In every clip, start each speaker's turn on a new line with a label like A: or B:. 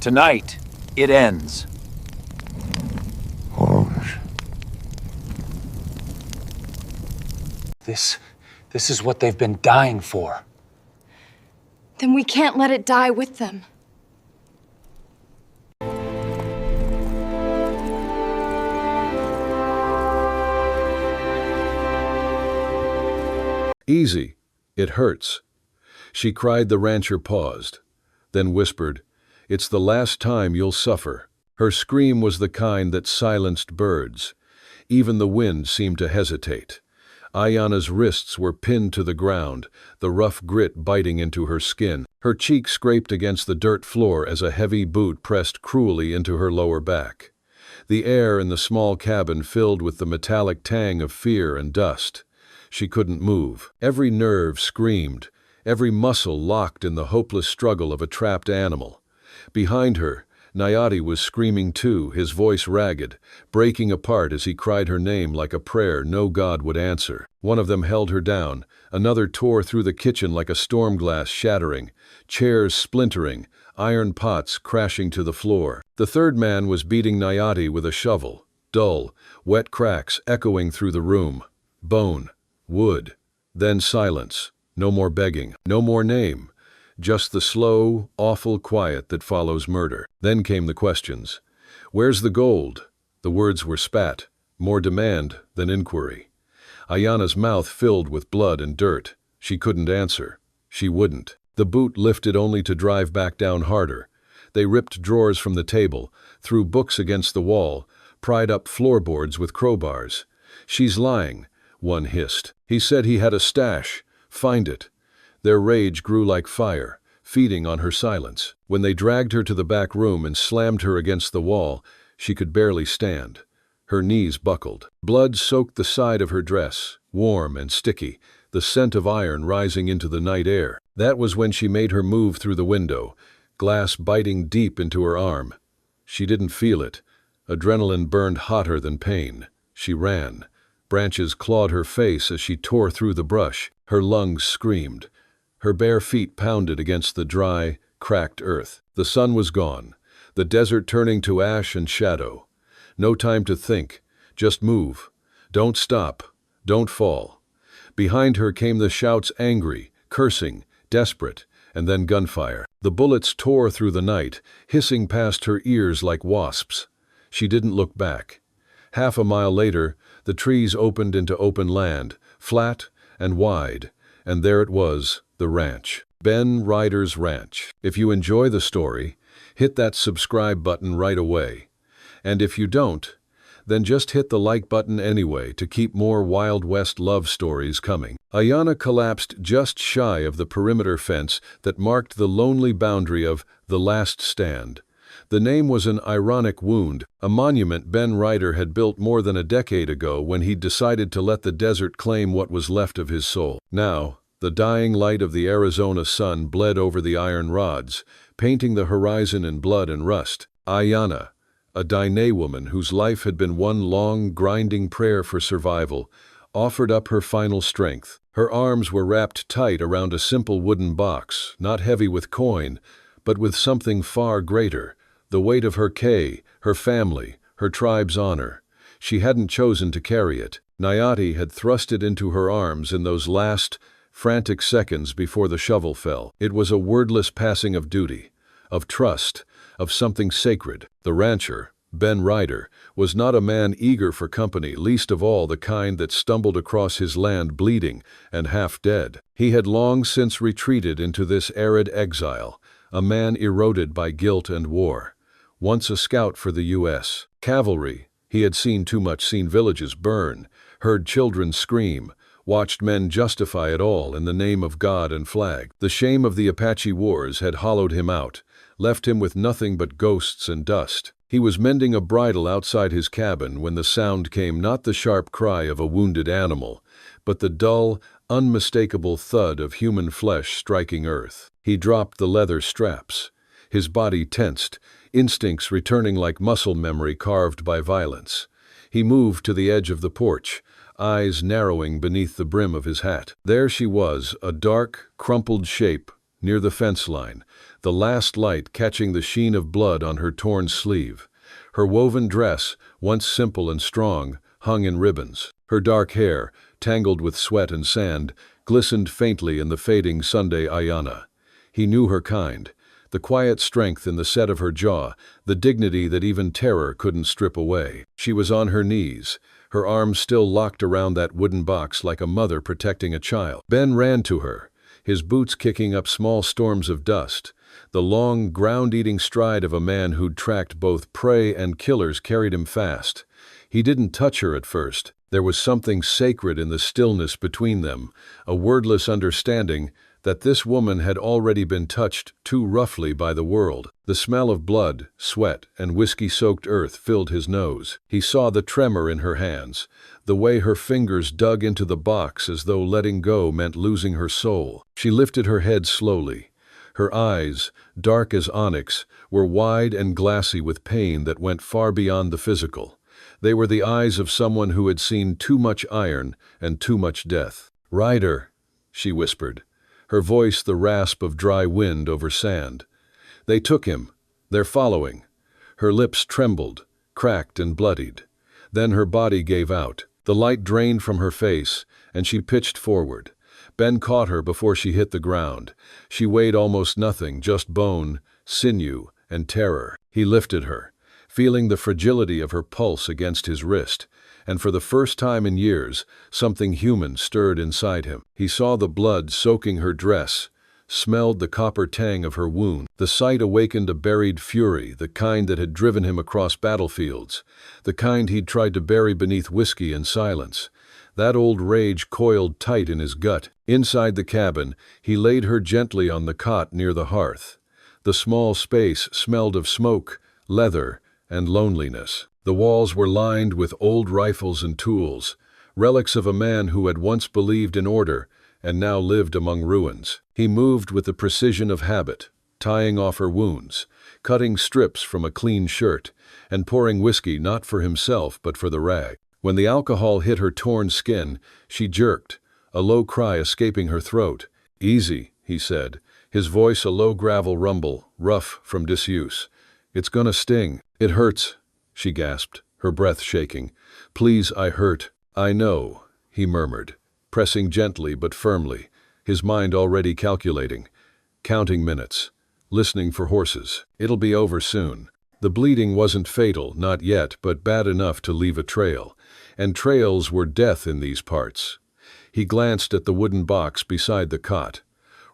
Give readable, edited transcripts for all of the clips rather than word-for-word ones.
A: Tonight, it ends.
B: This is what they've been dying for.
C: Then we can't let it die with them.
D: Easy. It hurts. She cried. The rancher paused, then whispered, "It's the last time you'll suffer." Her scream was the kind that silenced birds. Even the wind seemed to hesitate. Aiyana's wrists were pinned to the ground, the rough grit biting into her skin. Her cheek scraped against the dirt floor as a heavy boot pressed cruelly into her lower back. The air in the small cabin filled with the metallic tang of fear and dust. She couldn't move. Every nerve screamed, every muscle locked in the hopeless struggle of a trapped animal. Behind her, Nayati was screaming too, his voice ragged, breaking apart as he cried her name like a prayer no god would answer. One of them held her down, another tore through the kitchen like a storm glass shattering, chairs splintering, iron pots crashing to the floor. The third man was beating Nayati with a shovel, dull, wet cracks echoing through the room. Bone, wood, then silence. No more begging, no more name. Just the slow, awful quiet that follows murder. Then came the questions. "Where's the gold?" The words were spat, more demand than inquiry. Aiyana's mouth filled with blood and dirt. She couldn't answer. She wouldn't. The boot lifted only to drive back down harder. They ripped drawers from the table, threw books against the wall, pried up floorboards with crowbars. "She's lying," one hissed. "He said he had a stash. Find it." Their rage grew like fire, feeding on her silence. When they dragged her to the back room and slammed her against the wall, she could barely stand. Her knees buckled. Blood soaked the side of her dress, warm and sticky, the scent of iron rising into the night air. That was when she made her move through the window, glass biting deep into her arm. She didn't feel it. Adrenaline burned hotter than pain. She ran. Branches clawed her face as she tore through the brush. Her lungs screamed. Her bare feet pounded against the dry, cracked earth. The sun was gone, the desert turning to ash and shadow. No time to think, just move. Don't stop, don't fall. Behind her came the shouts, angry, cursing, desperate, and then gunfire. The bullets tore through the night, hissing past her ears like wasps. She didn't look back. Half a mile later, the trees opened into open land, flat and wide, and there it was, the ranch. Ben Ryder's ranch. If you enjoy the story, hit that subscribe button right away. And if you don't, then just hit the like button anyway to keep more Wild West love stories coming. Aiyana collapsed just shy of the perimeter fence that marked the lonely boundary of The Last Stand. The name was an ironic wound, a monument Ben Ryder had built more than a decade ago when he'd decided to let the desert claim what was left of his soul. Now, the dying light of the Arizona sun bled over the iron rods, painting the horizon in blood and rust. Aiyana, a Dine woman whose life had been one long, grinding prayer for survival, offered up her final strength. Her arms were wrapped tight around a simple wooden box, not heavy with coin, but with something far greater, the weight of her her family, her tribe's honor. She hadn't chosen to carry it. Nayati had thrust it into her arms in those last, frantic seconds before the shovel fell. It was a wordless passing of duty, of trust, of something sacred. The rancher, Ben Ryder, was not a man eager for company, least of all the kind that stumbled across his land bleeding and half dead. He had long since retreated into this arid exile, a man eroded by guilt and war. Once a scout for the U.S. cavalry, he had seen villages burn, heard children scream, watched men justify it all in the name of God and flag. The shame of the Apache wars had hollowed him out, left him with nothing but ghosts and dust. He was mending a bridle outside his cabin when the sound came, not the sharp cry of a wounded animal, but the dull, unmistakable thud of human flesh striking earth. He dropped the leather straps. His body tensed, instincts returning like muscle memory carved by violence. He moved to the edge of the porch, eyes narrowing beneath the brim of his hat. There she was, a dark, crumpled shape, near the fence line, the last light catching the sheen of blood on her torn sleeve. Her woven dress, once simple and strong, hung in ribbons. Her dark hair, tangled with sweat and sand, glistened faintly in the fading Sunday Aiyana. He knew her kind, the quiet strength in the set of her jaw, the dignity that even terror couldn't strip away. She was on her knees, her arms still locked around that wooden box like a mother protecting a child. Ben ran to her, his boots kicking up small storms of dust. The long, ground-eating stride of a man who'd tracked both prey and killers carried him fast. He didn't touch her at first. There was something sacred in the stillness between them, a wordless understanding that this woman had already been touched too roughly by the world. The smell of blood, sweat, and whiskey-soaked earth filled his nose. He saw the tremor in her hands, the way her fingers dug into the box as though letting go meant losing her soul. She lifted her head slowly. Her eyes, dark as onyx, were wide and glassy with pain that went far beyond the physical. They were the eyes of someone who had seen too much iron and too much death. "Ryder," she whispered, her voice the rasp of dry wind over sand. "They took him. They're following." Her lips trembled, cracked and bloodied. Then her body gave out. The light drained from her face, and she pitched forward. Ben caught her before she hit the ground. She weighed almost nothing, just bone, sinew, and terror. He lifted her, feeling the fragility of her pulse against his wrist, and for the first time in years, something human stirred inside him. He saw the blood soaking her dress, smelled the copper tang of her wound. The sight awakened a buried fury, the kind that had driven him across battlefields, the kind he'd tried to bury beneath whiskey and silence. That old rage coiled tight in his gut. Inside the cabin, he laid her gently on the cot near the hearth. The small space smelled of smoke, leather, and loneliness. The walls were lined with old rifles and tools, relics of a man who had once believed in order and now lived among ruins. He moved with the precision of habit, tying off her wounds, cutting strips from a clean shirt, and pouring whiskey not for himself but for the rag. When the alcohol hit her torn skin, she jerked, a low cry escaping her throat. "Easy," he said, his voice a low gravel rumble, rough from disuse. "It's gonna sting." "It hurts," she gasped, her breath shaking. "Please, I hurt." "I know," he murmured, pressing gently but firmly, his mind already calculating, counting minutes, listening for horses. "It'll be over soon." The bleeding wasn't fatal, not yet, but bad enough to leave a trail. And trails were death in these parts. He glanced at the wooden box beside the cot.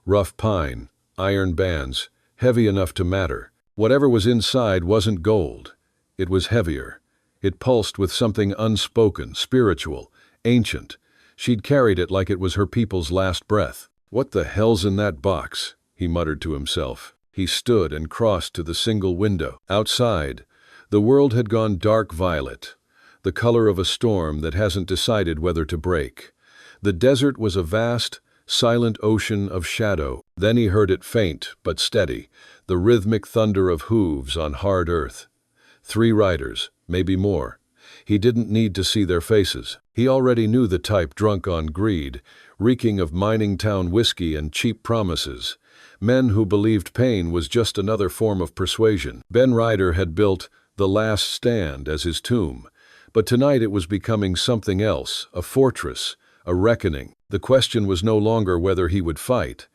D: Rough pine, iron bands, heavy enough to matter. Whatever was inside wasn't gold. It was heavier. It pulsed with something unspoken, spiritual, ancient. She'd carried it like it was her people's last breath. "What the hell's in that box?" he muttered to himself. He stood and crossed to the single window. Outside, the world had gone dark violet, the color of a storm that hasn't decided whether to break. The desert was a vast, silent ocean of shadow. Then he heard it faint but steady, the rhythmic thunder of hooves on hard earth. 3 riders, maybe more. He didn't need to see their faces. He already knew the type drunk on greed, reeking of mining town whiskey and cheap promises. Men who believed pain was just another form of persuasion. Ben Ryder had built The Last Stand as his tomb, but tonight it was becoming something else, a fortress, a reckoning. The question was no longer whether he would fight,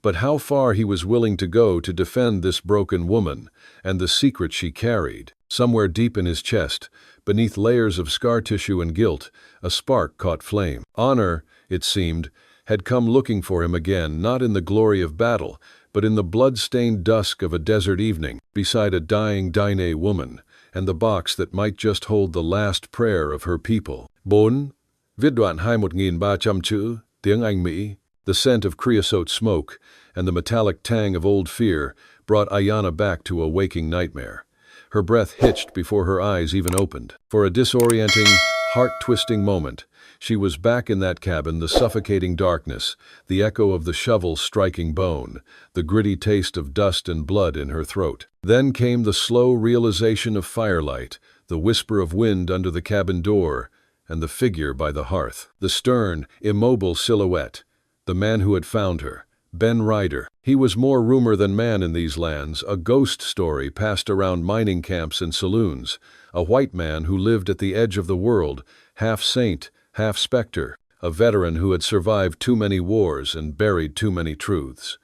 D: but how far he was willing to go to defend this broken woman and the secret she carried. Somewhere deep in his chest, beneath layers of scar tissue and guilt, a spark caught flame. Honor, it seemed, had come looking for him again, not in the glory of battle, but in the blood-stained dusk of a desert evening, beside a dying Dine woman, and the box that might just hold the last prayer of her people. 4. Viết đoạn 2.300 chữ, tiếng Anh Mỹ. The scent of creosote smoke and the metallic tang of old fear brought Aiyana back to a waking nightmare. Her breath hitched before her eyes even opened. For a disorienting, heart-twisting moment, she was back in that cabin, the suffocating darkness, the echo of the shovel striking bone, the gritty taste of dust and blood in her throat. Then came the slow realization of firelight, the whisper of wind under the cabin door, and the figure by the hearth. The stern, immobile silhouette, the man who had found her, Ben Ryder. He was more rumor than man in these lands, a ghost story passed around mining camps and saloons, a white man who lived at the edge of the world, half saint, half specter, a veteran who had survived too many wars and buried too many truths.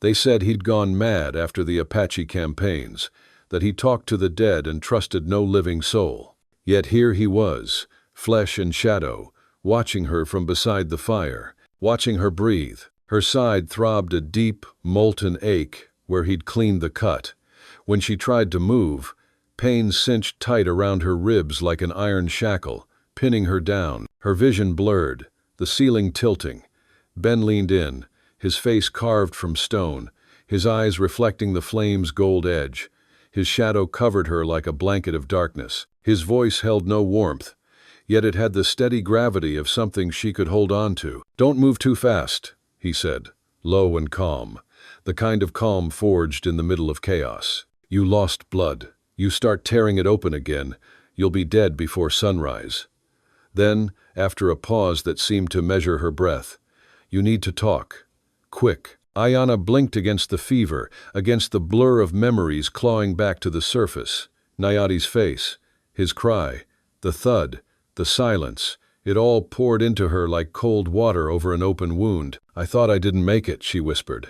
D: They said he'd gone mad after the Apache campaigns, that he talked to the dead and trusted no living soul. Yet here he was, flesh and shadow, watching her from beside the fire, watching her breathe. Her side throbbed a deep, molten ache where he'd cleaned the cut. When she tried to move, pain cinched tight around her ribs like an iron shackle, pinning her down. Her vision blurred, the ceiling tilting. Ben leaned in, his face carved from stone, his eyes reflecting the flame's gold edge. His shadow covered her like a blanket of darkness. His voice held no warmth, yet it had the steady gravity of something she could hold on to. "Don't move too fast," he said, low and calm, the kind of calm forged in the middle of chaos. "You lost blood. You start tearing it open again, you'll be dead before sunrise." Then, after a pause that seemed to measure her breath, "You need to talk. Quick." Aiyana blinked against the fever, against the blur of memories clawing back to the surface. Nayati's face, his cry, the thud, the silence, it all poured into her like cold water over an open wound. "I thought I didn't make it," she whispered.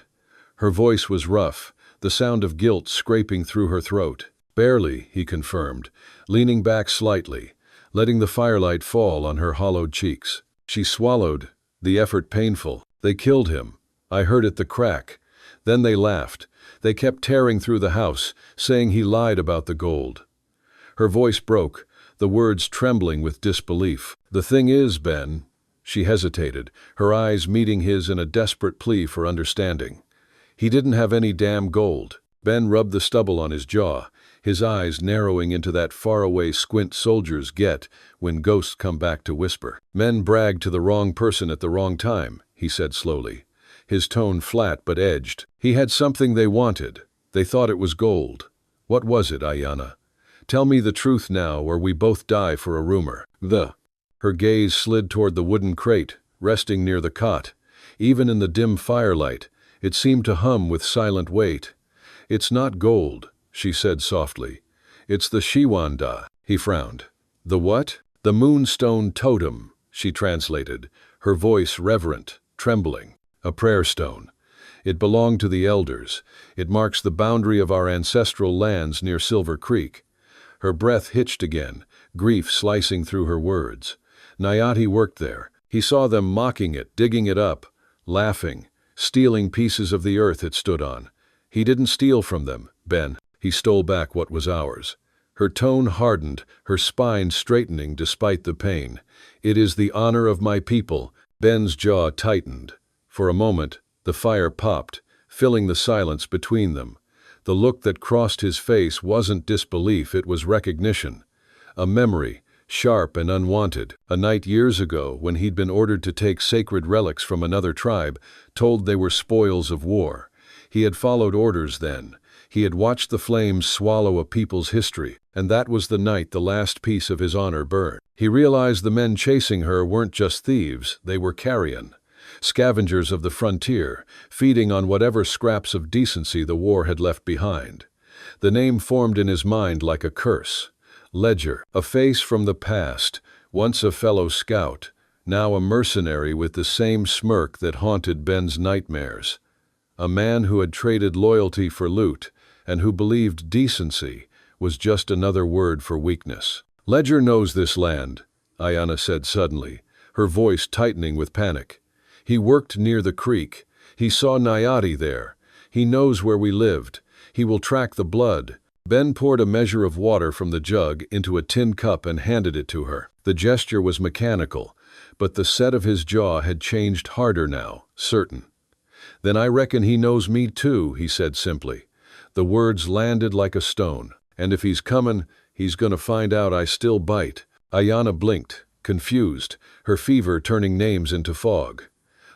D: Her voice was rough, the sound of guilt scraping through her throat. "Barely," he confirmed, leaning back slightly, letting the firelight fall on her hollowed cheeks. She swallowed, the effort painful. "They killed him. I heard it the crack. Then they laughed. They kept tearing through the house, saying he lied about the gold." Her voice broke, the words trembling with disbelief. "The thing is, Ben," she hesitated, her eyes meeting his in a desperate plea for understanding. "He didn't have any damn gold." Ben rubbed the stubble on his jaw, his eyes narrowing into that faraway squint soldiers get when ghosts come back to whisper. "Men brag to the wrong person at the wrong time," he said slowly, his tone flat but edged. "He had something they wanted. They thought it was gold. What was it, Aiyana? Tell me the truth now, or we both die for a rumor." Her gaze slid toward the wooden crate, resting near the cot. Even in the dim firelight, it seemed to hum with silent weight. "It's not gold," she said softly. "It's the Shiwanda." He frowned. "The what?" "The moonstone totem," she translated, her voice reverent, trembling. "A prayer stone. It belonged to the elders. It marks the boundary of our ancestral lands near Silver Creek." Her breath hitched again, grief slicing through her words. Nayati worked there. He saw them mocking it, digging it up, laughing, stealing pieces of the earth it stood on. "He didn't steal from them, Ben. He stole back what was ours." Her tone hardened, her spine straightening despite the pain. "It is the honor of my people." Ben's jaw tightened. For a moment, the fire popped, filling the silence between them. The look that crossed his face wasn't disbelief, it was recognition. A memory, sharp and unwanted. A night years ago when he'd been ordered to take sacred relics from another tribe, told they were spoils of war. He had followed orders then. He had watched the flames swallow a people's history, and that was the night the last piece of his honor burned. He realized the men chasing her weren't just thieves, they were carrion. Scavengers of the frontier, feeding on whatever scraps of decency the war had left behind. The name formed in his mind like a curse. Ledger, a face from the past, once a fellow scout, now a mercenary with the same smirk that haunted Ben's nightmares. A man who had traded loyalty for loot, and who believed decency was just another word for weakness. "Ledger knows this land," Aiyana said suddenly, her voice tightening with panic. "He worked near the creek. He saw Nayati there. He knows where we lived. He will track the blood." Ben poured a measure of water from the jug into a tin cup and handed it to her. The gesture was mechanical, but the set of his jaw had changed harder now, certain. "Then I reckon he knows me too," he said simply. The words landed like a stone. "And if he's comin', he's gonna find out I still bite." Aiyana blinked, confused, her fever turning names into fog.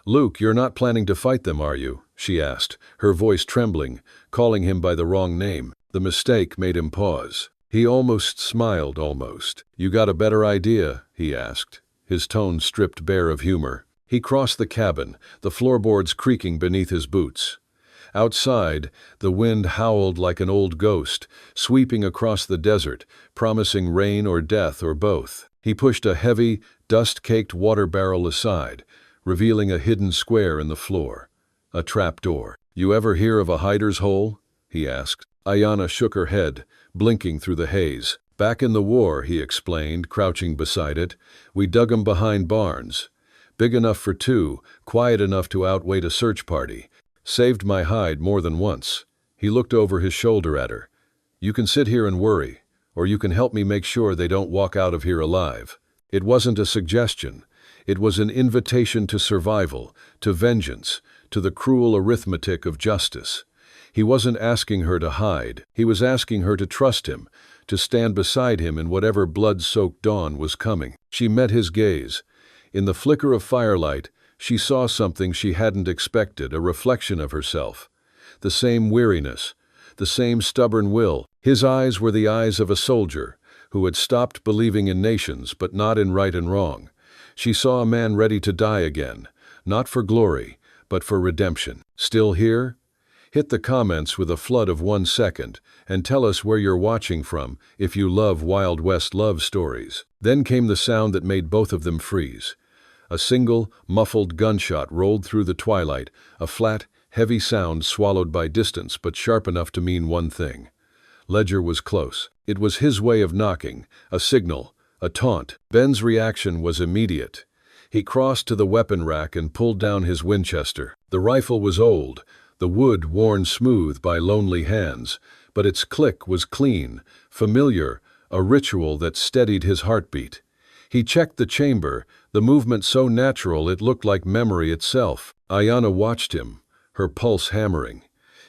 D: "Luke, you're not planning to fight them, are you?" she asked, her voice trembling, calling him by the wrong name. The mistake made him pause. He almost smiled, almost. "You got a better idea?" he asked, his tone stripped bare of humor. He crossed the cabin, the floorboards creaking beneath his boots. Outside, the wind howled like an old ghost, sweeping across the desert, promising rain or death or both. He pushed a heavy, dust-caked water barrel aside, revealing a hidden square in the floor. A trapdoor. "You ever hear of a hider's hole?" he asked. Aiyana shook her head, blinking through the haze. "Back in the war," he explained, crouching beside it, "we dug 'em behind barns. Big enough for two, quiet enough to outwait a search party. Saved my hide more than once." He looked over his shoulder at her. "You can sit here and worry, or you can help me make sure they don't walk out of here alive." It wasn't a suggestion. It was an invitation to survival, to vengeance, to the cruel arithmetic of justice. He wasn't asking her to hide. He was asking her to trust him, to stand beside him in whatever blood-soaked dawn was coming. She met his gaze. In the flicker of firelight, she saw something she hadn't expected, a reflection of herself. The same weariness, the same stubborn will. His eyes were the eyes of a soldier who had stopped believing in nations but not in right and wrong. She saw a man ready to die again, not for glory, but for redemption. Still here? Hit the comments with a flood of 1 second and tell us where you're watching from if you love Wild West love stories. Then came the sound that made both of them freeze. A single, muffled gunshot rolled through the twilight, a flat, heavy sound swallowed by distance but sharp enough to mean one thing. Ledger was close. It was his way of knocking, a signal, a taunt. Ben's reaction was immediate. He crossed to the weapon rack and pulled down his Winchester. The rifle was old, the wood worn smooth by lonely hands, but its click was clean, familiar, a ritual that steadied his heartbeat. He checked the chamber, the movement so natural it looked like memory itself. Aiyana watched him, her pulse hammering.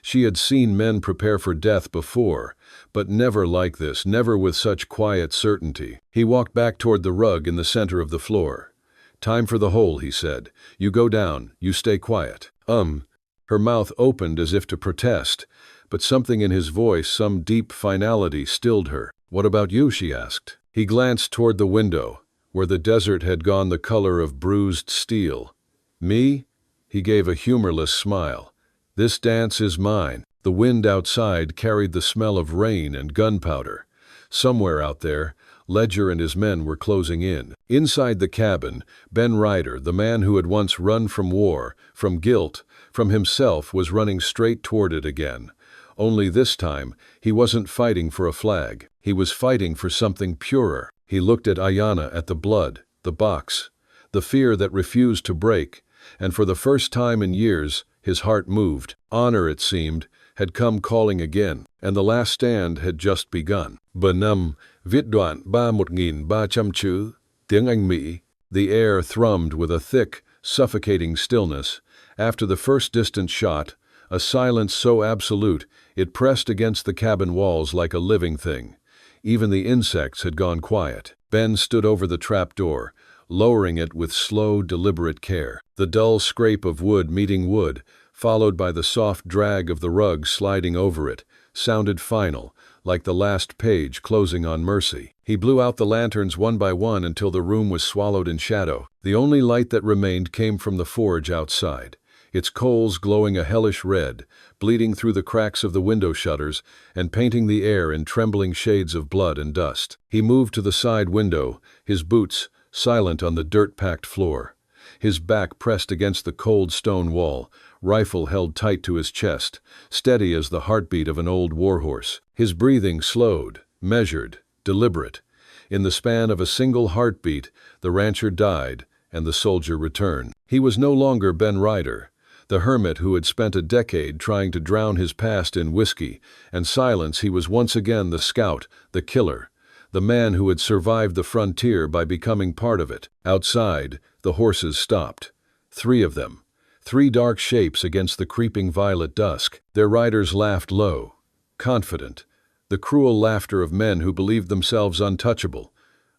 D: She had seen men prepare for death before, but never like this, never with such quiet certainty. He walked back toward the rug in the center of the floor. "Time for the hole," he said. "You go down, you stay quiet." Her mouth opened as if to protest, but something in his voice, some deep finality, stilled her. "What about you?" she asked. He glanced toward the window, where the desert had gone the color of bruised steel. "Me?" He gave a humorless smile. "This dance is mine." The wind outside carried the smell of rain and gunpowder. Somewhere out there, Ledger and his men were closing in. Inside the cabin, Ben Ryder, the man who had once run from war, from guilt, from himself, was running straight toward it again. Only this time, he wasn't fighting for a flag. He was fighting for something purer. He looked at Aiyana, at the blood, the box, the fear that refused to break, and for the first time in years, his heart moved. Honor, it seemed, had come calling again, and the last stand had just begun. Benum, viết đoạn 3.300 chữ, tiếng Anh Mỹ. The air thrummed with a thick, suffocating stillness. After the first distant shot, a silence so absolute it pressed against the cabin walls like a living thing. Even the insects had gone quiet. Ben stood over the trapdoor, lowering it with slow, deliberate care. The dull scrape of wood meeting wood, followed by the soft drag of the rug sliding over it, sounded final, like the last page closing on mercy. He blew out the lanterns one by one until the room was swallowed in shadow. The only light that remained came from the forge outside, its coals glowing a hellish red, bleeding through the cracks of the window shutters and painting the air in trembling shades of blood and dust. He moved to the side window, his boots silent on the dirt-packed floor. His back pressed against the cold stone wall, rifle held tight to his chest, steady as the heartbeat of an old warhorse. His breathing slowed, measured, deliberate. In the span of a single heartbeat, the rancher died and the soldier returned. He was no longer Ben Ryder, the hermit who had spent a decade trying to drown his past in whiskey and silence. He was once again the scout, the killer, the man who had survived the frontier by becoming part of it. Outside, the horses stopped. 3 of them. 3 dark shapes against the creeping violet dusk. Their riders laughed low, confident, the cruel laughter of men who believed themselves untouchable.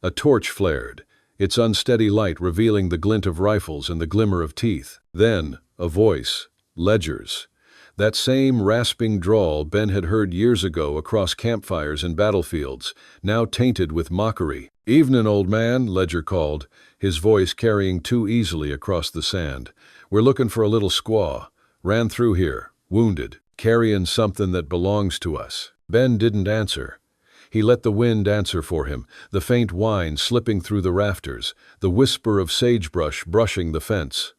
D: A torch flared, its unsteady light revealing the glint of rifles and the glimmer of teeth. Then, a voice, Ledger's. That same rasping drawl Ben had heard years ago across campfires and battlefields, now tainted with mockery. "Evening, old man," Ledger called, his voice carrying too easily across the sand. "We're looking for a little squaw. Ran through here, wounded, carrying something that belongs to us." Ben didn't answer. He let the wind answer for him, the faint whine slipping through the rafters, the whisper of sagebrush brushing the fence.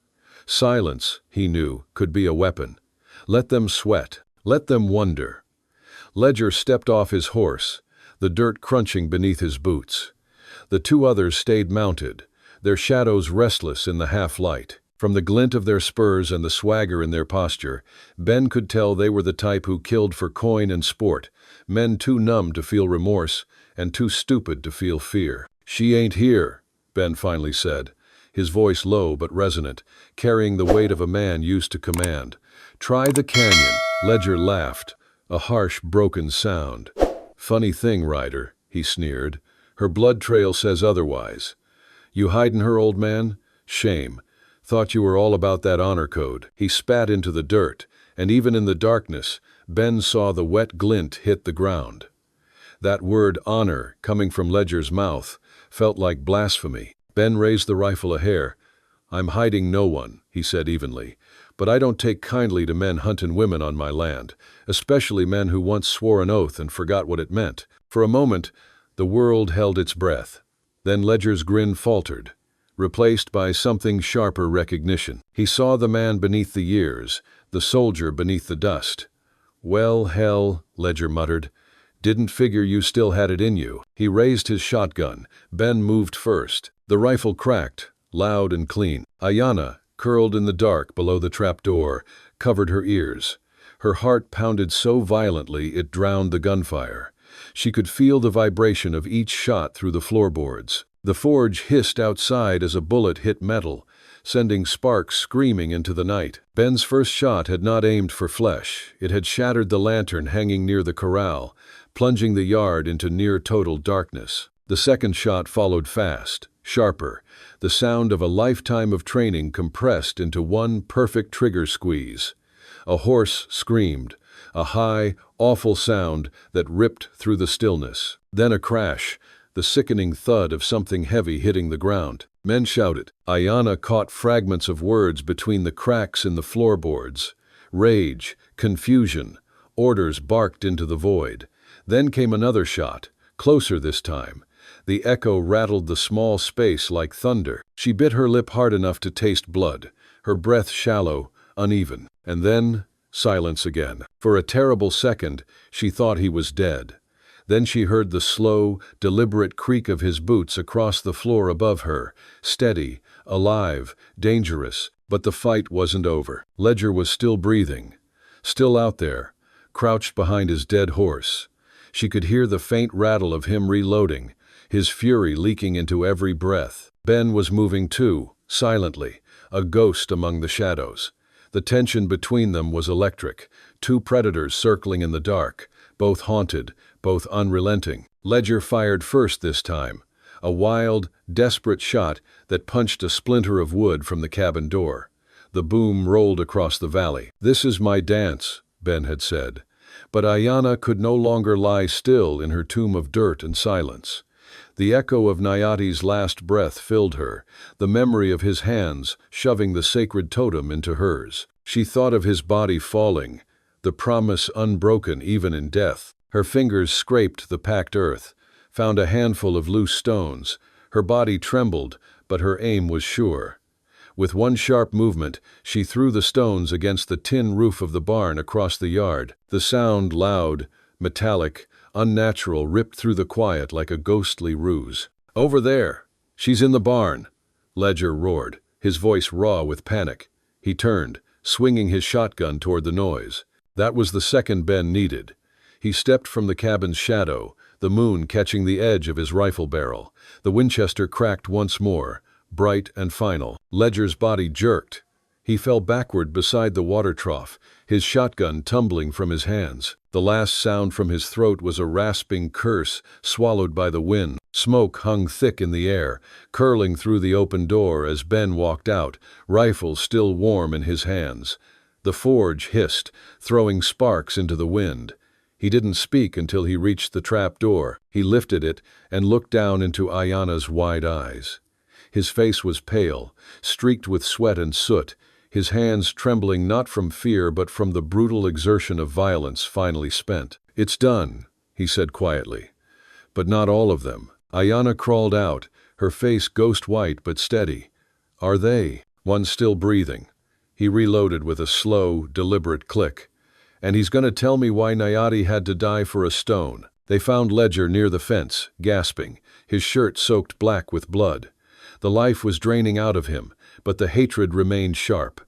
D: Silence, he knew, could be a weapon. Let them sweat. Let them wonder. Ledger stepped off his horse, the dirt crunching beneath his boots. The two others stayed mounted, their shadows restless in the half-light. From the glint of their spurs and the swagger in their posture, Ben could tell they were the type who killed for coin and sport, men too numb to feel remorse and too stupid to feel fear. "She ain't here," Ben finally said, his voice low but resonant, carrying the weight of a man used to command. "Try the canyon," Ledger laughed, a harsh, broken sound. "Funny thing, Ryder," he sneered. "Her blood trail says otherwise. You hidin' her, old man? Shame. Thought you were all about that honor code." He spat into the dirt, and even in the darkness, Ben saw the wet glint hit the ground. That word honor, coming from Ledger's mouth, felt like blasphemy. Ben raised the rifle a hair. "I'm hiding no one," he said evenly, "but I don't take kindly to men hunting women on my land, especially men who once swore an oath and forgot what it meant." For a moment, the world held its breath. Then Ledger's grin faltered, replaced by something sharper recognition. He saw the man beneath the years, the soldier beneath the dust. "Well, hell," Ledger muttered. "Didn't figure you still had it in you." He raised his shotgun. Ben moved first. The rifle cracked, loud and clean. Aiyana, curled in the dark below the trapdoor, covered her ears. Her heart pounded so violently it drowned the gunfire. She could feel the vibration of each shot through the floorboards. The forge hissed outside as a bullet hit metal, sending sparks screaming into the night. Ben's first shot had not aimed for flesh. It had shattered the lantern hanging near the corral, plunging the yard into near-total darkness. The second shot followed fast, sharper, the sound of a lifetime of training compressed into one perfect trigger squeeze. A horse screamed, a high, awful sound that ripped through the stillness. Then a crash, the sickening thud of something heavy hitting the ground. Men shouted. Aiyana caught fragments of words between the cracks in the floorboards. Rage, confusion, orders barked into the void. Then came another shot, closer this time. The echo rattled the small space like thunder. She bit her lip hard enough to taste blood, her breath shallow, uneven. And then, silence again. For a terrible second, she thought he was dead. Then she heard the slow, deliberate creak of his boots across the floor above her, steady, alive, dangerous, but the fight wasn't over. Ledger was still breathing, still out there, crouched behind his dead horse. She could hear the faint rattle of him reloading, his fury leaking into every breath. Ben was moving too, silently, a ghost among the shadows. The tension between them was electric, two predators circling in the dark, both haunted, both unrelenting. Ledger fired first this time, a wild, desperate shot that punched a splinter of wood from the cabin door. The boom rolled across the valley. "This is my dance," Ben had said. But Aiyana could no longer lie still in her tomb of dirt and silence. The echo of Nayati's last breath filled her, the memory of his hands shoving the sacred totem into hers. She thought of his body falling, the promise unbroken even in death. Her fingers scraped the packed earth, found a handful of loose stones. Her body trembled, but her aim was sure. With one sharp movement, she threw the stones against the tin roof of the barn across the yard. The sound, loud, metallic, unnatural, ripped through the quiet like a ghostly ruse. "Over there! She's in the barn!" Ledger roared, his voice raw with panic. He turned, swinging his shotgun toward the noise. That was the second Ben needed. He stepped from the cabin's shadow, the moon catching the edge of his rifle barrel. The Winchester cracked once more, bright and final. Ledger's body jerked. He fell backward beside the water trough, his shotgun tumbling from his hands. The last sound from his throat was a rasping curse swallowed by the wind. Smoke hung thick in the air, curling through the open door as Ben walked out, rifle still warm in his hands. The forge hissed, throwing sparks into the wind. He didn't speak until he reached the trap door. He lifted it and looked down into Aiyana's wide eyes. His face was pale, streaked with sweat and soot, his hands trembling not from fear but from the brutal exertion of violence finally spent. "It's done," he said quietly. "But not all of them." Aiyana crawled out, her face ghost-white but steady. "Are they?" "One's still breathing." He reloaded with a slow, deliberate click. "And he's going to tell me why Nayati had to die for a stone." They found Ledger near the fence, gasping, his shirt soaked black with blood. The life was draining out of him, but the hatred remained sharp.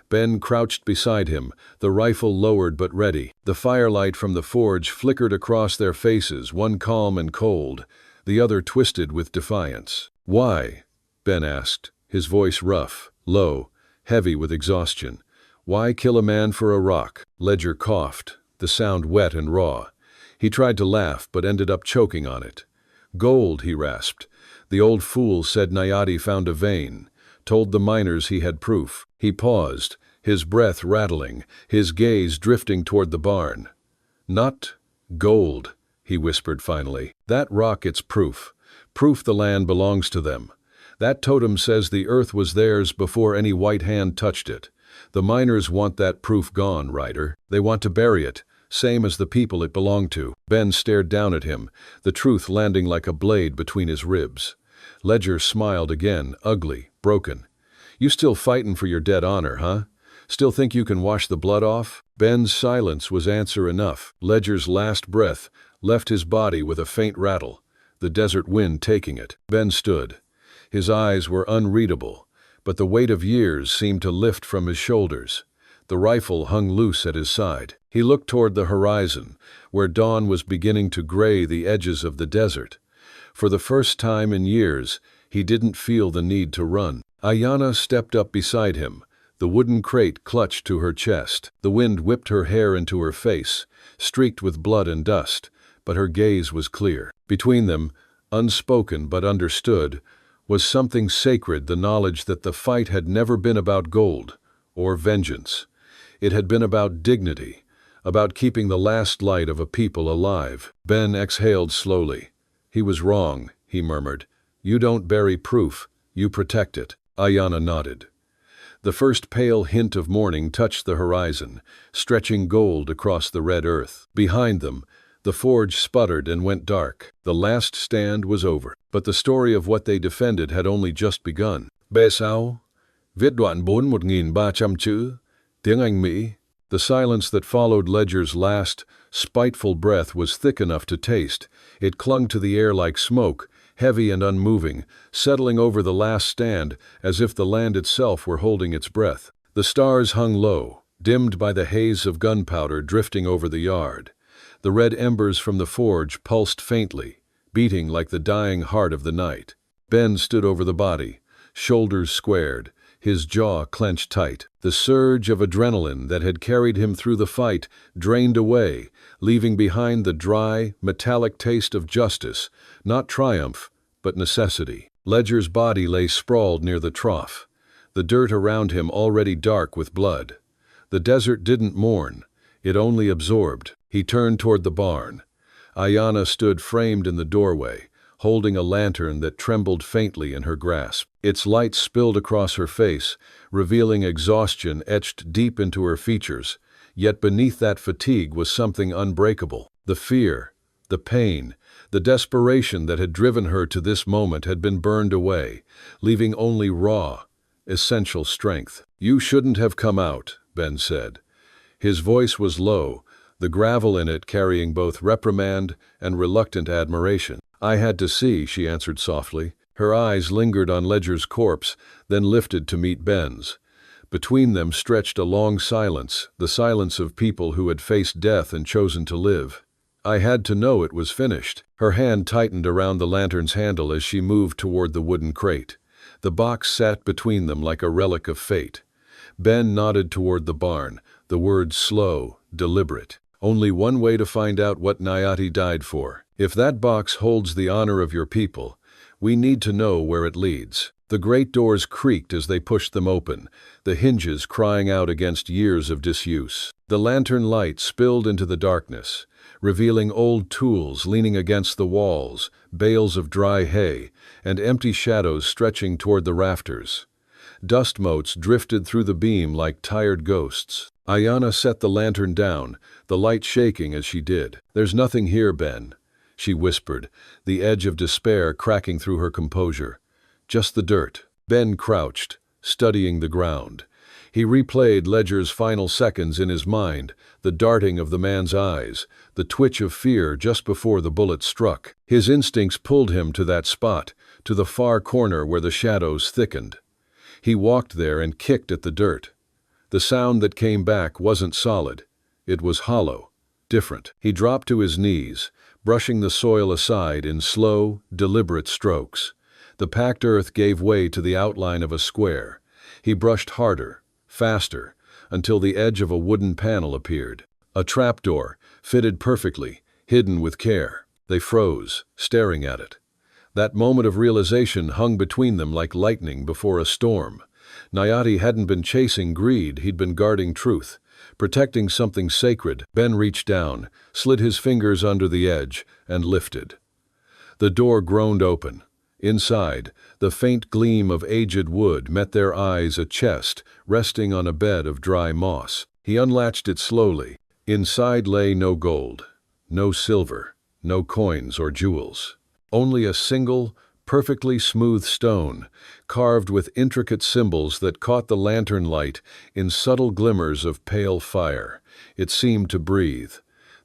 D: Ben crouched beside him, the rifle lowered but ready. The firelight from the forge flickered across their faces, one calm and cold, the other twisted with defiance. "Why?" Ben asked, his voice rough, low, heavy with exhaustion. "Why kill a man for a rock?" Ledger coughed, the sound wet and raw. He tried to laugh but ended up choking on it. "Gold," he rasped. "The old fool said Nayati found a vein, told the miners he had proof." He paused, his breath rattling, his gaze drifting toward the barn. "Not gold," he whispered finally. "That rock, it's proof. Proof the land belongs to them. That totem says the earth was theirs before any white hand touched it. The miners want that proof gone, Ryder. They want to bury it, same as the people it belonged to." Ben stared down at him, the truth landing like a blade between his ribs. Ledger smiled again, ugly, broken. "You still fightin' for your dead honor, huh? Still think you can wash the blood off?" Ben's silence was answer enough. Ledger's last breath left his body with a faint rattle, the desert wind taking it. Ben stood. His eyes were unreadable, but the weight of years seemed to lift from his shoulders. The rifle hung loose at his side. He looked toward the horizon, where dawn was beginning to gray the edges of the desert. For the first time in years, he didn't feel the need to run. Aiyana stepped up beside him, the wooden crate clutched to her chest. The wind whipped her hair into her face, streaked with blood and dust, but her gaze was clear. Between them, unspoken but understood, was something sacred, the knowledge that the fight had never been about gold or vengeance. It had been about dignity, about keeping the last light of a people alive. Ben exhaled slowly. "He was wrong," he murmured. "You don't bury proof, you protect it." Aiyana nodded. The first pale hint of morning touched the horizon, stretching gold across the red earth. Behind them, the forge sputtered and went dark. The last stand was over, but the story of what they defended had only just begun. "Besao, viết đoạn 4.300 chữ, tiếng Anh Mỹ." The silence that followed Ledger's last, spiteful breath was thick enough to taste. It clung to the air like smoke, heavy and unmoving, settling over the last stand as if the land itself were holding its breath. The stars hung low, dimmed by the haze of gunpowder drifting over the yard. The red embers from the forge pulsed faintly, beating like the dying heart of the night. Ben stood over the body, shoulders squared, his jaw clenched tight. The surge of adrenaline that had carried him through the fight drained away, leaving behind the dry, metallic taste of justice, not triumph, but necessity. Ledger's body lay sprawled near the trough, the dirt around him already dark with blood. The desert didn't mourn, it only absorbed. He turned toward the barn. Aiyana stood framed in the doorway, holding a lantern that trembled faintly in her grasp. Its light spilled across her face, revealing exhaustion etched deep into her features. Yet beneath that fatigue was something unbreakable. The fear, the pain, the desperation that had driven her to this moment had been burned away, leaving only raw, essential strength. "You shouldn't have come out," Ben said. His voice was low, the gravel in it carrying both reprimand and reluctant admiration. "I had to see," she answered softly. Her eyes lingered on Ledger's corpse, then lifted to meet Ben's. Between them stretched a long silence, the silence of people who had faced death and chosen to live. "I had to know it was finished." Her hand tightened around the lantern's handle as she moved toward the wooden crate. The box sat between them like a relic of fate. Ben nodded toward the barn, the words slow, deliberate. "Only one way to find out what Nayati died for. If that box holds the honor of your people, we need to know where it leads." The great doors creaked as they pushed them open, the hinges crying out against years of disuse. The lantern light spilled into the darkness, revealing old tools leaning against the walls, bales of dry hay, and empty shadows stretching toward the rafters. Dust motes drifted through the beam like tired ghosts. Aiyana set the lantern down, the light shaking as she did. "There's nothing here, Ben," she whispered, the edge of despair cracking through her composure. "Just the dirt." Ben crouched, studying the ground. He replayed Ledger's final seconds in his mind, the darting of the man's eyes, the twitch of fear just before the bullet struck. His instincts pulled him to that spot, to the far corner where the shadows thickened. He walked there and kicked at the dirt. The sound that came back wasn't solid. It was hollow, different. He dropped to his knees, brushing the soil aside in slow, deliberate strokes. The packed earth gave way to the outline of a square. He brushed harder, faster, until the edge of a wooden panel appeared. A trapdoor, fitted perfectly, hidden with care. They froze, staring at it. That moment of realization hung between them like lightning before a storm. Nayati hadn't been chasing greed, he'd been guarding truth, protecting something sacred. Ben reached down, slid his fingers under the edge, and lifted. The door groaned open. Inside, the faint gleam of aged wood met their eyes, a chest resting on a bed of dry moss. He unlatched it slowly. Inside lay no gold, no silver, no coins or jewels. Only a single, perfectly smooth stone, carved with intricate symbols that caught the lantern light in subtle glimmers of pale fire. It seemed to breathe.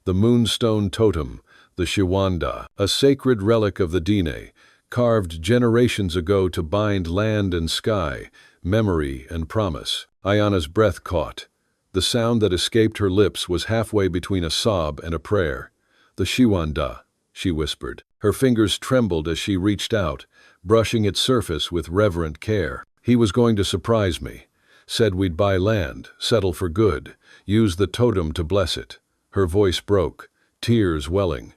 D: The moonstone totem, the Shiwanda, a sacred relic of the Dine, carved generations ago to bind land and sky, memory and promise. Aiyana's breath caught. The sound that escaped her lips was halfway between a sob and a prayer. "The Shiwanda," she whispered. Her fingers trembled as she reached out, brushing its surface with reverent care. "He was going to surprise me. Said we'd buy land, settle for good, use the totem to bless it." Her voice broke, tears welling.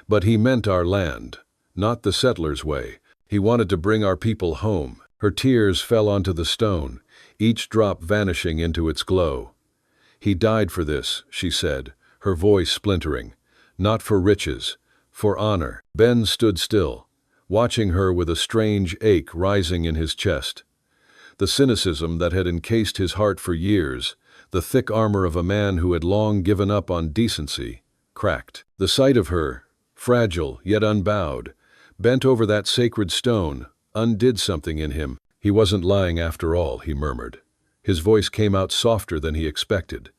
D: "But he meant our land, not the settler's way. He wanted to bring our people home." Her tears fell onto the stone, each drop vanishing into its glow. "He died for this," she said, her voice splintering. "Not for riches, for honor." Ben stood still, watching her with a strange ache rising in his chest. The cynicism that had encased his heart for years, the thick armor of a man who had long given up on decency, cracked. The sight of her, fragile yet unbowed, bent over that sacred stone, undid something in him. "He wasn't lying after all," he murmured. His voice came out softer than he expected.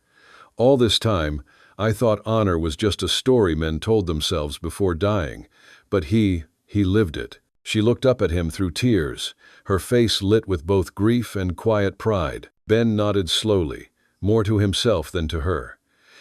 D: "All this time, I thought honor was just a story men told themselves before dying, but he lived it." She looked up at him through tears, her face lit with both grief and quiet pride. Ben nodded slowly, more to himself than to her.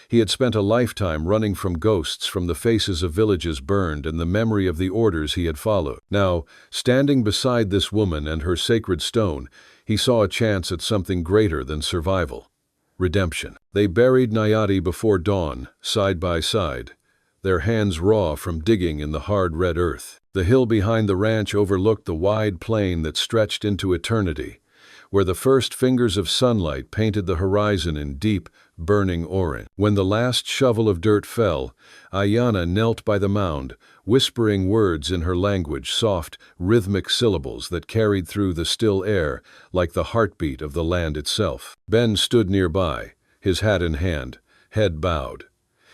D: He had spent a lifetime running from ghosts, from the faces of villages burned and the memory of the orders he had followed. Now, standing beside this woman and her sacred stone, he saw a chance at something greater than survival. Redemption. They buried Nayati before dawn, side by side, their hands raw from digging in the hard red earth. The hill behind the ranch overlooked the wide plain that stretched into eternity, where the first fingers of sunlight painted the horizon in deep, burning orange. When the last shovel of dirt fell, Aiyana knelt by the mound, whispering words in her language, soft, rhythmic syllables that carried through the still air like the heartbeat of the land itself. Ben stood nearby, his hat in hand, head bowed.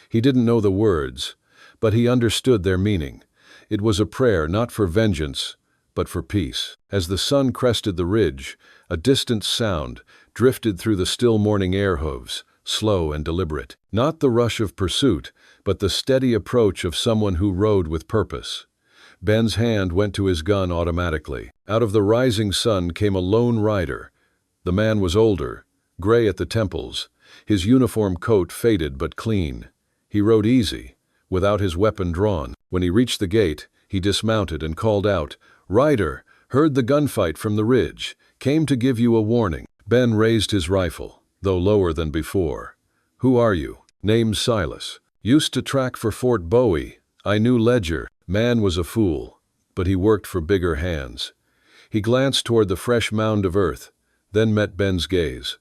D: He didn't know the words, but he understood their meaning. It was a prayer not for vengeance, but for peace. As the sun crested the ridge, a distant sound drifted through the still morning air hooves, slow and deliberate. Not the rush of pursuit, but the steady approach of someone who rode with purpose. Ben's hand went to his gun automatically. Out of the rising sun came a lone rider. The man was older, gray at the temples, his uniform coat faded but clean. He rode easy, without his weapon drawn. When he reached the gate, he dismounted and called out, "Ryder, heard the gunfight from the ridge. Came to give you a warning." Ben raised his rifle, though lower than before. "Who are you?" "Name's Silas. Used to track for Fort Bowie. I knew Ledger. Man was a fool, but he worked for bigger hands." He glanced toward the fresh mound of earth, then met Ben's gaze.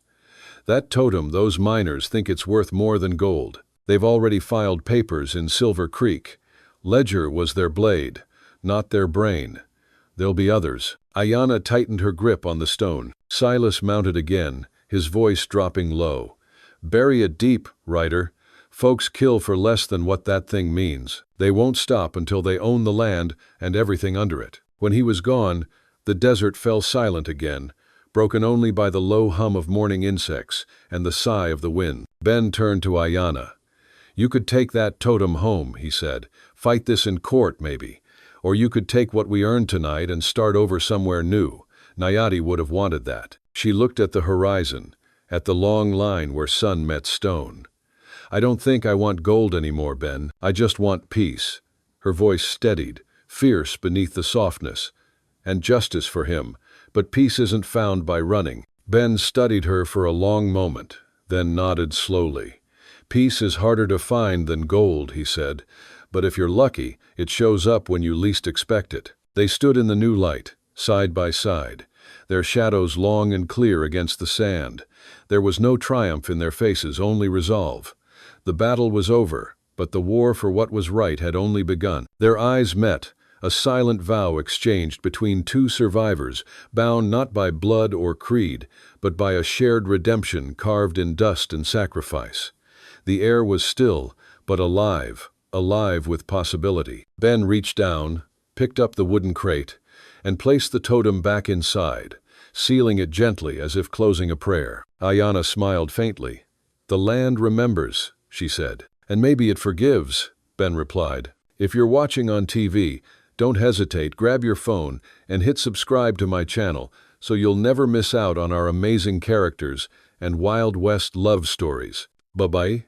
D: That totem, those miners think it's worth more than gold. They've already filed papers in Silver Creek. Ledger was their blade, not their brain. There'll be others. Aiyana tightened her grip on the stone. Silas mounted again, his voice dropping low. Bury it deep, Ryder. Folks kill for less than what that thing means. They won't stop until they own the land and everything under it. When he was gone, the desert fell silent again, broken only by the low hum of morning insects and the sigh of the wind. Ben turned to Aiyana. You could take that totem home, he said. Fight this in court, maybe. Or you could take what we earned tonight and start over somewhere new. Nayati would have wanted that. She looked at the horizon, at the long line where sun met stone. I don't think I want gold anymore, Ben. I just want peace. Her voice steadied, fierce beneath the softness. And justice for him, but peace isn't found by running. Ben studied her for a long moment, then nodded slowly. Peace is harder to find than gold, he said, but if you're lucky, it shows up when you least expect it. They stood in the new light, side by side, their shadows long and clear against the sand. There was no triumph in their faces, only resolve. The battle was over, but the war for what was right had only begun. Their eyes met, a silent vow exchanged between two survivors, bound not by blood or creed, but by a shared redemption carved in dust and sacrifice. The air was still, but alive with possibility. Ben reached down, picked up the wooden crate, and placed the totem back inside, sealing it gently as if closing a prayer. Aiyana smiled faintly. The land remembers, she said. And maybe it forgives, Ben replied. If you're watching on TV, don't hesitate, grab your phone and hit subscribe to my channel so you'll never miss out on our amazing characters and Wild West love stories. Bye-bye.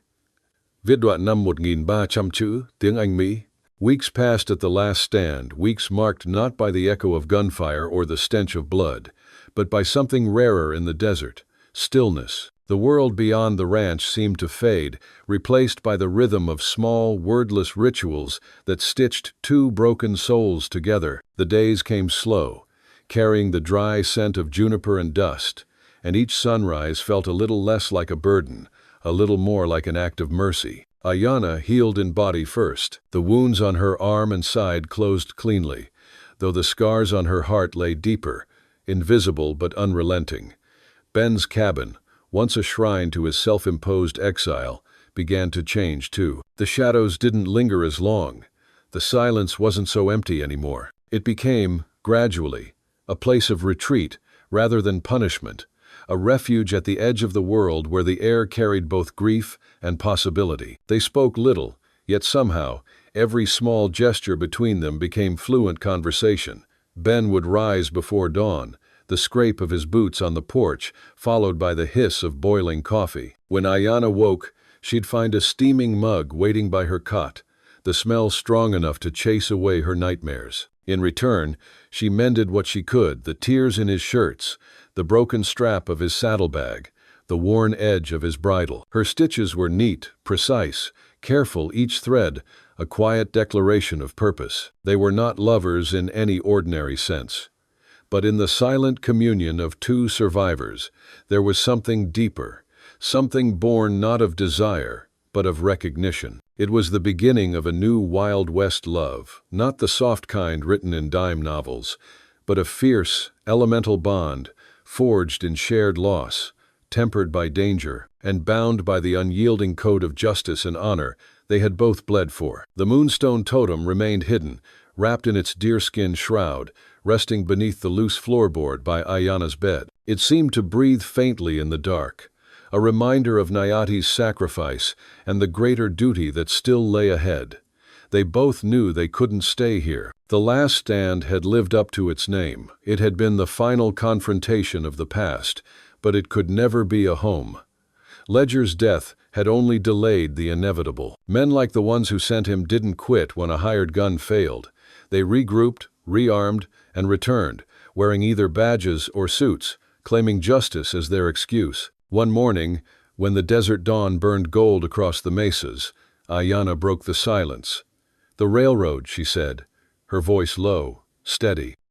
D: Viết đoạn năm 1300 chữ, tiếng Anh Mỹ. Weeks passed at the last stand, weeks marked not by the echo of gunfire or the stench of blood, but by something rarer in the desert, stillness. The world beyond the ranch seemed to fade, replaced by the rhythm of small, wordless rituals that stitched two broken souls together. The days came slow, carrying the dry scent of juniper and dust, and each sunrise felt a little less like a burden, a little more like an act of mercy. Aiyana healed in body first. The wounds on her arm and side closed cleanly, though the scars on her heart lay deeper, invisible but unrelenting. Ben's cabin, once a shrine to his self-imposed exile, began to change too. The shadows didn't linger as long. The silence wasn't so empty anymore. It became, gradually, a place of retreat rather than punishment, a refuge at the edge of the world where the air carried both grief and possibility. They spoke little, yet somehow, every small gesture between them became fluent conversation. Ben would rise before dawn, the scrape of his boots on the porch, followed by the hiss of boiling coffee. When Aiyana woke, she'd find a steaming mug waiting by her cot, the smell strong enough to chase away her nightmares. In return, she mended what she could, the tears in his shirts, the broken strap of his saddlebag, the worn edge of his bridle. Her stitches were neat, precise, careful, each thread, a quiet declaration of purpose. They were not lovers in any ordinary sense. But in the silent communion of two survivors, there was something deeper, something born not of desire, but of recognition. It was the beginning of a new Wild West love, not the soft kind written in dime novels, but a fierce, elemental bond, forged in shared loss, tempered by danger, and bound by the unyielding code of justice and honor they had both bled for. The moonstone totem remained hidden, wrapped in its deerskin shroud, resting beneath the loose floorboard by Aiyana's bed. It seemed to breathe faintly in the dark, a reminder of Nayati's sacrifice and the greater duty that still lay ahead. They both knew they couldn't stay here. The last stand had lived up to its name. It had been the final confrontation of the past, but it could never be a home. Ledger's death had only delayed the inevitable. Men like the ones who sent him didn't quit when a hired gun failed. They regrouped, rearmed, and returned, wearing either badges or suits, claiming justice as their excuse. One morning, when the desert dawn burned gold across the mesas, Aiyana broke the silence. "The railroad," she said, her voice low, steady.